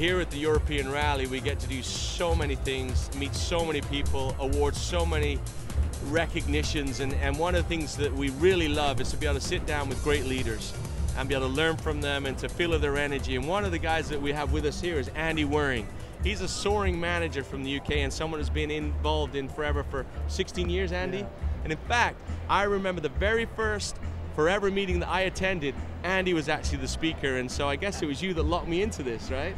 here at the European Rally, we get to do so many things, meet so many people, award so many recognitions, and one of the things that we really love is to be able to sit down with great leaders and be able to learn from them and to feel their energy. And one of the guys that we have with us here is Andy Waring. He's a soaring manager from the UK and someone who's been involved in Forever for 16 years, Andy. Yeah. And in fact, I remember the very first Forever meeting that I attended, Andy was actually the speaker, and so I guess it was you that locked me into this, right?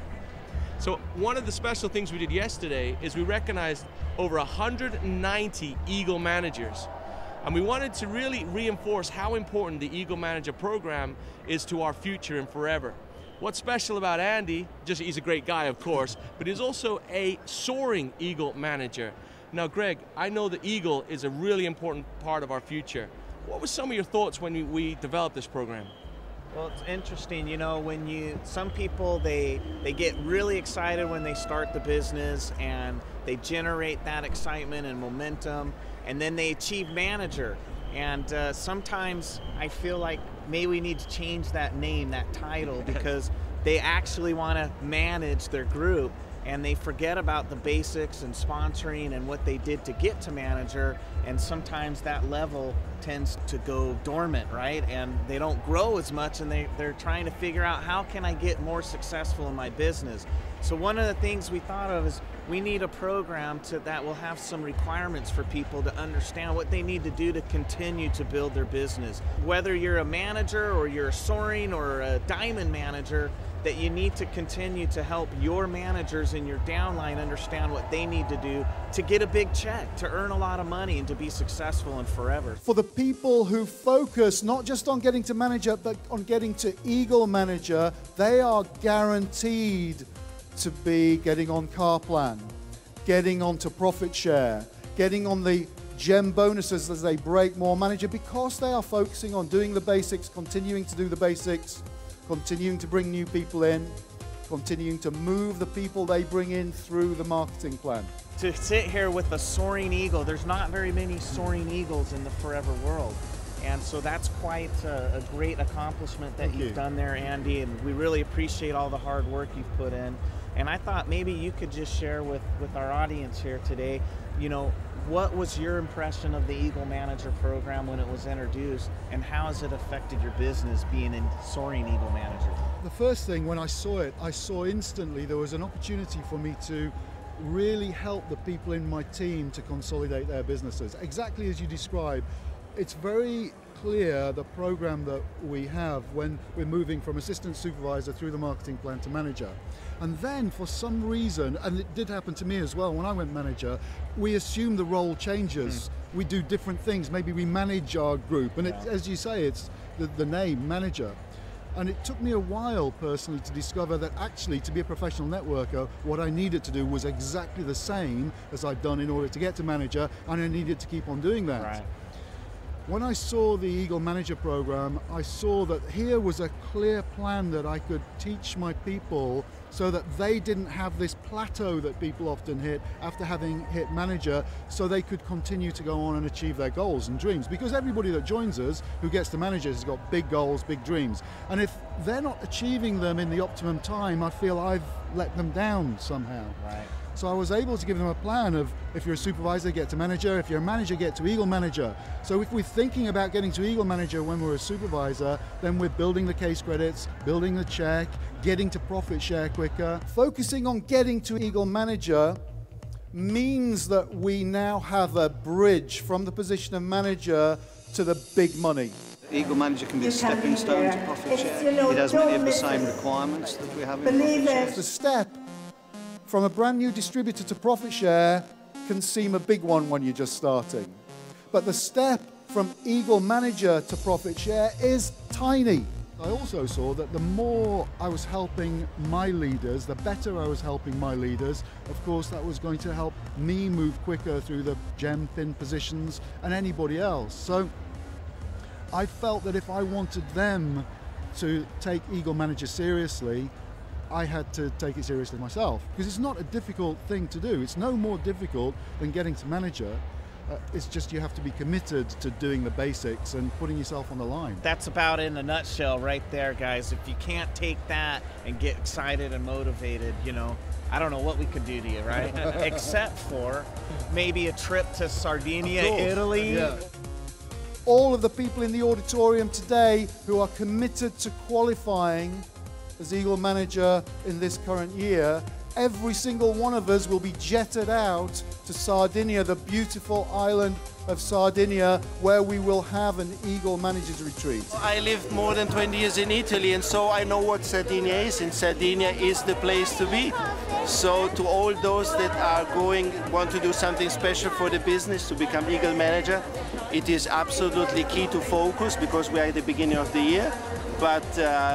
So one of the special things we did yesterday is we recognized over 190 Eagle managers. And we wanted to really reinforce how important the Eagle Manager program is to our future in Forever. What's special about Andy, he's a great guy of course, but he's also a soaring Eagle manager. Now Greg, I know that Eagle is a really important part of our future. What were some of your thoughts when we developed this program? Well, it's interesting, you know, some people, they get really excited when they start the business and they generate that excitement and momentum, and then they achieve manager. And sometimes I feel like maybe we need to change that name, that title, because they actually want to manage their group and they forget about the basics and sponsoring and what they did to get to manager, and sometimes that level tends to go dormant, right? And they don't grow as much, and they're trying to figure out, how can I get more successful in my business? So one of the things we thought of is we need a program that will have some requirements for people to understand what they need to do to continue to build their business. Whether you're a manager or you're a soaring or a diamond manager, that you need to continue to help your managers in your downline understand what they need to do to get a big check, to earn a lot of money, and to be successful in Forever. For the people who focus not just on getting to manager, but on getting to Eagle Manager, they are guaranteed to be getting on car plan, getting onto profit share, getting on the gem bonuses as they break more manager, because they are focusing on doing the basics, continuing to do the basics, continuing to bring new people in, continuing to move the people they bring in through the marketing plan. To sit here with a soaring eagle, there's not very many soaring eagles in the Forever world. And so that's quite a great accomplishment that you've done there, Andy, and we really appreciate all the hard work you've put in. And I thought maybe you could just share with our audience here today, you know, what was your impression of the Eagle Manager program when it was introduced, and how has it affected your business being a soaring Eagle Manager? The first thing, when I saw it, I saw instantly there was an opportunity for me to really help the people in my team to consolidate their businesses. Exactly as you described, it's very clear the program that we have when we're moving from assistant supervisor through the marketing plan to manager. And then for some reason, and it did happen to me as well when I went manager, we assume the role changes. We do different things. Maybe we manage our group, and as you say, it's the name, manager. And it took me a while personally to discover that actually to be a professional networker, what I needed to do was exactly the same as I'd done in order to get to manager, and I needed to keep on doing that. Right. When I saw the Eagle Manager program, I saw that here was a clear plan that I could teach my people so that they didn't have this plateau that people often hit after having hit manager, so they could continue to go on and achieve their goals and dreams. Because everybody that joins us who gets to manager has got big goals, big dreams. And if they're not achieving them in the optimum time, I feel I've let them down somehow. Right. So I was able to give them a plan of, if you're a supervisor, get to manager. If you're a manager, get to Eagle Manager. So if we're thinking about getting to Eagle Manager when we're a supervisor, then we're building the case credits, building the check, getting to profit share quicker. Focusing on getting to Eagle Manager means that we now have a bridge from the position of manager to the big money. Eagle Manager can be a stepping stone to profit share. It has many of the same requirements that we have in profit share. The step from a brand new distributor to profit share can seem a big one when you're just starting. But the step from Eagle Manager to profit share is tiny. I also saw that the more I was helping my leaders, the better I was helping my leaders. Of course, that was going to help me move quicker through the gem pin positions and anybody else. So I felt that if I wanted them to take Eagle Manager seriously, I had to take it seriously myself, because it's not a difficult thing to do. It's no more difficult than getting to manager. It's just you have to be committed to doing the basics and putting yourself on the line. That's about it in a nutshell right there, guys. If you can't take that and get excited and motivated, you know, I don't know what we could do to you, right? Except for maybe a trip to Sardinia, Italy. Yeah. All of the people in the auditorium today who are committed to qualifying as Eagle Manager in this current year, every single one of us will be jetted out to Sardinia, the beautiful island of Sardinia, where we will have an Eagle Managers Retreat. I lived more than 20 years in Italy, and so I know what Sardinia is, and Sardinia is the place to be. So to all those that are want to do something special for the business, to become Eagle Manager, it is absolutely key to focus because we are at the beginning of the year. But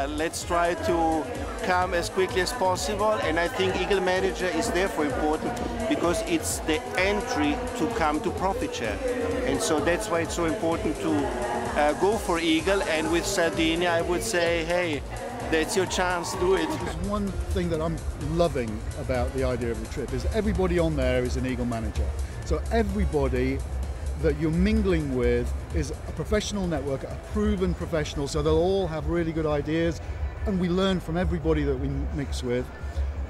let's try to come as quickly as possible, and I think Eagle Manager is therefore important because it's the entry to come to profit share, and so that's why it's so important to go for Eagle. And with Sardinia, I would say, hey, that's your chance, do it. There's one thing that I'm loving about the idea of the trip is everybody on there is an Eagle Manager. So everybody that you're mingling with is a professional network, a proven professional, so they'll all have really good ideas, and we learn from everybody that we mix with.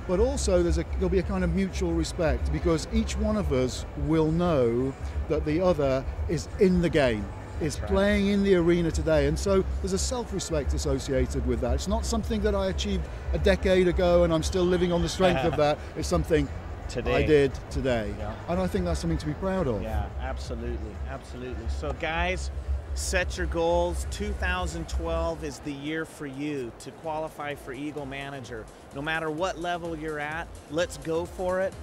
But also there'll be a kind of mutual respect because each one of us will know that the other is in the game, is playing in the arena today, and so there's a self-respect associated with that. It's not something that I achieved a decade ago and I'm still living on the strength of that. It's something today. I did today. Yeah. And I think that's something to be proud of. Yeah, absolutely, absolutely. So guys, set your goals. 2012 is the year for you to qualify for Eagle Manager. No matter what level you're at, let's go for it.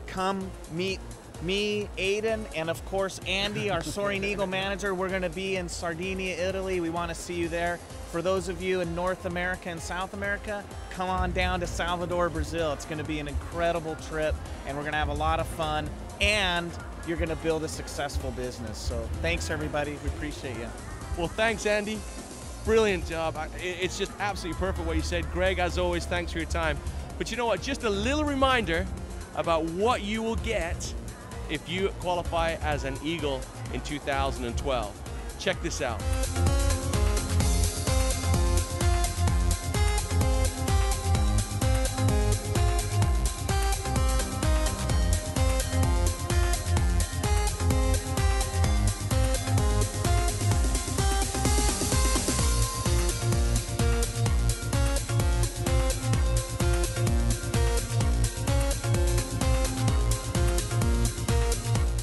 Come meet me, Aiden, and of course Andy, our Soaring Eagle Manager. We're going to be in Sardinia, Italy. We want to see you there. For those of you in North America and South America, come on down to Salvador, Brazil. It's going to be an incredible trip, and we're going to have a lot of fun, and you're going to build a successful business. So thanks, everybody. We appreciate you. Well, thanks, Andy. Brilliant job. It's just absolutely perfect what you said. Greg, as always, thanks for your time. But you know what? Just a little reminder about what you will get if you qualify as an Eagle in 2012. Check this out.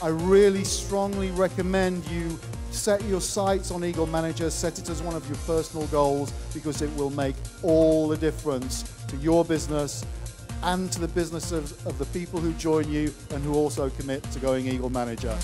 I really strongly recommend you set your sights on Eagle Manager, set it as one of your personal goals because it will make all the difference to your business and to the business of the people who join you and who also commit to going Eagle Manager.